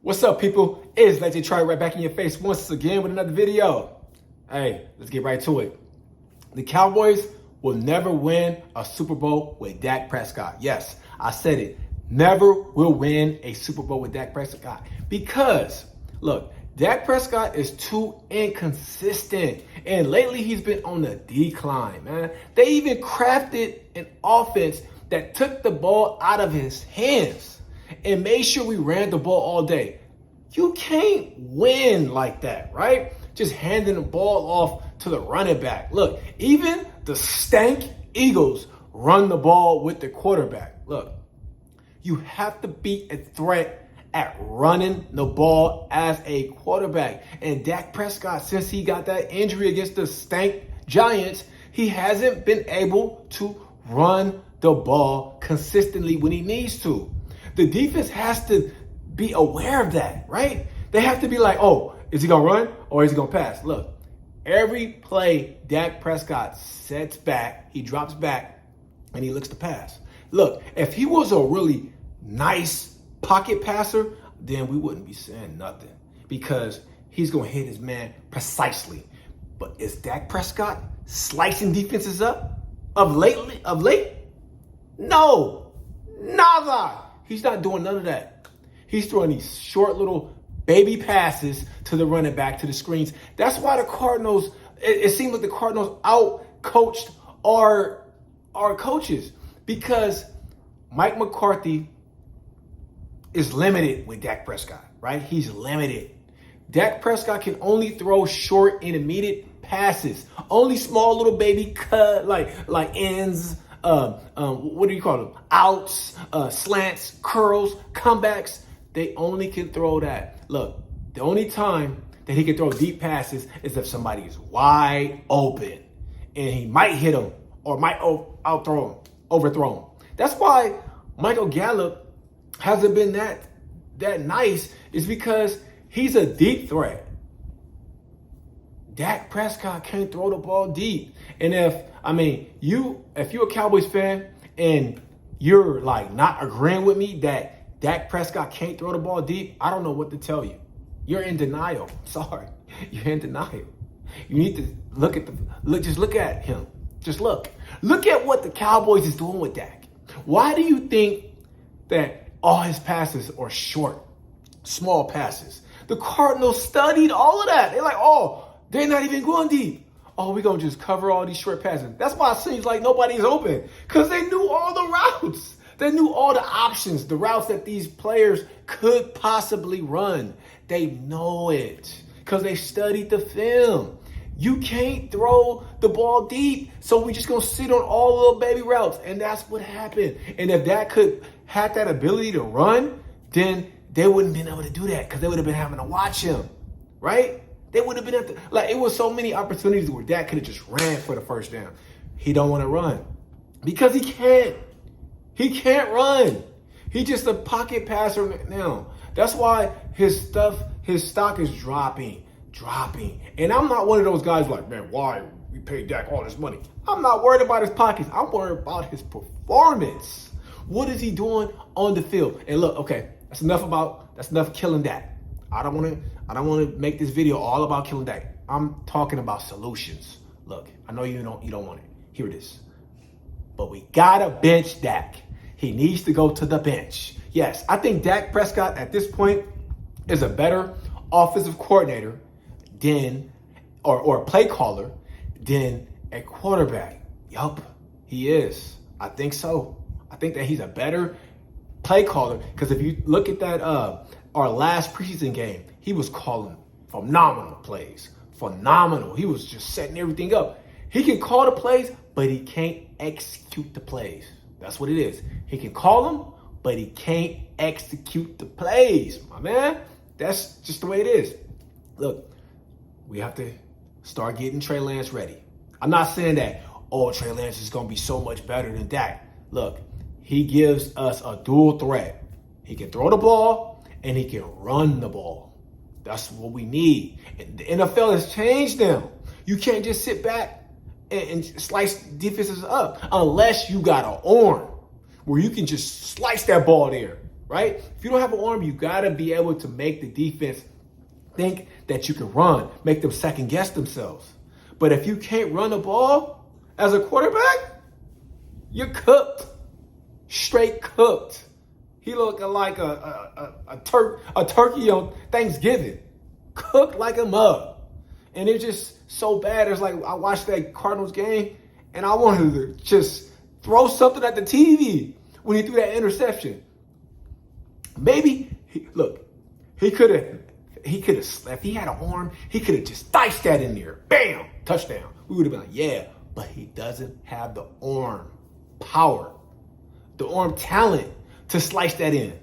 What's up, people? It's Legend Try right back in your face once again with another video. Hey, let's get right to it. The Cowboys will never win a Super Bowl with Dak Prescott. Yes, I said it. Never will win a Super Bowl with Dak Prescott. Because, look, Dak Prescott is too inconsistent. And lately he's been on the decline, man. They even crafted an offense that took the ball out of his hands and made sure we ran the ball all day. You can't win like that, right? Just handing the ball off to the running back. Look, even the stank Eagles run the ball with the quarterback. Look, you have to be a threat at running the ball as a quarterback. And Dak Prescott, since he got that injury against the stank Giants, he hasn't been able to run the ball consistently when he needs to. The defense has to be aware of that, right? They have to be like, oh, is he going to run or is he going to pass? Look, every play Dak Prescott sets back, he drops back, and he looks to pass. Look, if he was a really nice pocket passer, then we wouldn't be saying nothing because he's going to hit his man precisely. But is Dak Prescott slicing defenses up of late? No, nada. He's not doing none of that. He's throwing these short little baby passes to the running back, to the screens. That's why the Cardinals, it seems like the Cardinals out-coached our coaches because Mike McCarthy is limited with Dak Prescott, right? He's limited. Dak Prescott can only throw short, intermediate passes. Only small little baby cut, like ends, what do you call them? Outs, slants, curls, comebacks. They only can throw that. Look, the only time that he can throw deep passes is if somebody is wide open. And he might hit him or might overthrow him. That's why Michael Gallup hasn't been that nice, is because he's a deep threat. Dak Prescott can't throw the ball deep. And if you're a Cowboys fan and you're like not agreeing with me that Dak Prescott can't throw the ball deep, I don't know what to tell you. You're in denial. Sorry. You're in denial. You need to just look at him. Just look. Look at what the Cowboys is doing with Dak. Why do you think that all his passes are short, small passes? The Cardinals studied all of that. They're like, oh, they're not even going deep. Oh, we're going to just cover all these short passes. That's why it seems like nobody's open, because they knew all the routes. They knew all the options, the routes that these players could possibly run. They know it because they studied the film. You can't throw the ball deep, so we're just going to sit on all little baby routes, and that's what happened. And if that could have that ability to run, then they wouldn't have been able to do that because they would have been having to watch him, right? They would have been it was so many opportunities where Dak could have just ran for the first down. He don't want to run because he can't. He can't run. He's just a pocket passer now. That's why his stock is dropping. And I'm not one of those guys like, man, why we pay Dak all this money? I'm not worried about his pockets. I'm worried about his performance. What is he doing on the field? And look, okay, that's enough killing Dak. I don't want to make this video all about killing Dak. I'm talking about solutions. Look, I know you don't want it. Here it is. But we gotta bench Dak. He needs to go to the bench. Yes, I think Dak Prescott at this point is a better offensive coordinator than or play caller than a quarterback. Yup, he is. I think so. I think that he's a better play caller because if you look at that our last preseason game, he was calling phenomenal plays. Phenomenal. He was just setting everything up. He can call the plays, but he can't execute the plays. That's what it is. He can call them, but he can't execute the plays, my man. That's just the way it is. Look, we have to start getting Trey Lance ready. I'm not saying that, oh, Trey Lance is going to be so much better than Dak. Look, he gives us a dual threat. He can throw the ball, and he can run the ball. That's what we need. And the NFL has changed them. You can't just sit back and slice defenses up unless you got an arm where you can just slice that ball there. right? If you don't have an arm, you got to be able to make the defense think that you can run, make them second guess themselves. But if you can't run the ball as a quarterback, you're cooked. Straight cooked. He looking like a turkey on Thanksgiving. Cooked like a mug. And it's just so bad. It's like I watched that Cardinals game and I wanted to just throw something at the TV when he threw that interception. Maybe, he could have, if he had an arm, he could have just diced that in there. Bam, touchdown. We would have been like, yeah, but he doesn't have the arm power, the arm talent to slice that in.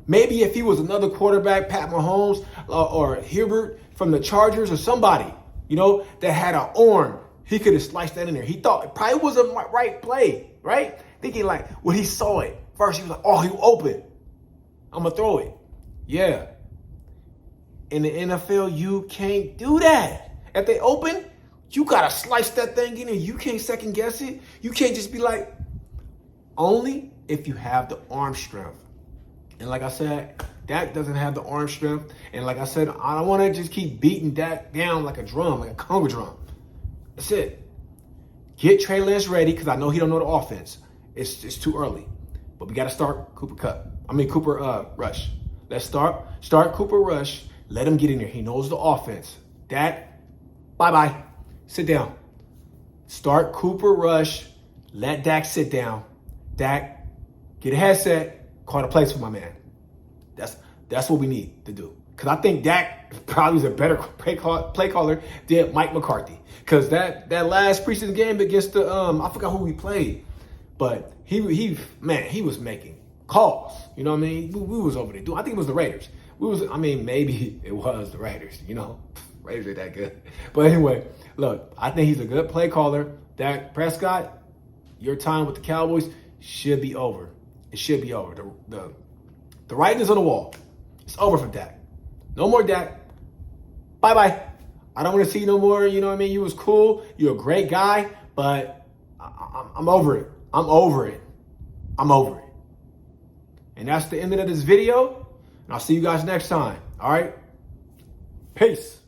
Maybe if he was another quarterback, Pat Mahomes or Herbert from the Chargers or somebody, that had an arm, he could have sliced that in there. He thought it probably was a right play, right? Thinking like when he saw it first, he was like, oh, he open. I'm going to throw it. Yeah. In the NFL, you can't do that. If they open, you got to slice that thing in and you can't second guess it. You can't just be like, only if you have the arm strength. And like I said, Dak doesn't have the arm strength. And like I said, I don't want to just keep beating Dak down like a drum, like a conga drum. That's it. Get Trey Lance ready because I know he don't know the offense. It's too early. But we got to start Cooper Rush. Let's start Cooper Rush. Let him get in there. He knows the offense. Dak, bye-bye. Sit down. Start Cooper Rush. Let Dak sit down. Dak, get a headset. Call the plays for my man. That's what we need to do. Because I think Dak probably is a better play caller than Mike McCarthy. Because that last preseason game against the, I forgot who we played. But he was making calls. You know what I mean? We was over there doing. I think it was the Raiders. Maybe it was the Raiders. Raiders ain't that good. But anyway, look, I think he's a good play caller. Dak Prescott, your time with the Cowboys should be over. It should be over. The writing is on the wall. It's over for Dak. No more Dak. Bye-bye. I don't want to see you no more. You know what I mean? You was cool. You're a great guy, but I'm over it. I'm over it. And that's the end of this video. And I'll see you guys next time. All right? Peace.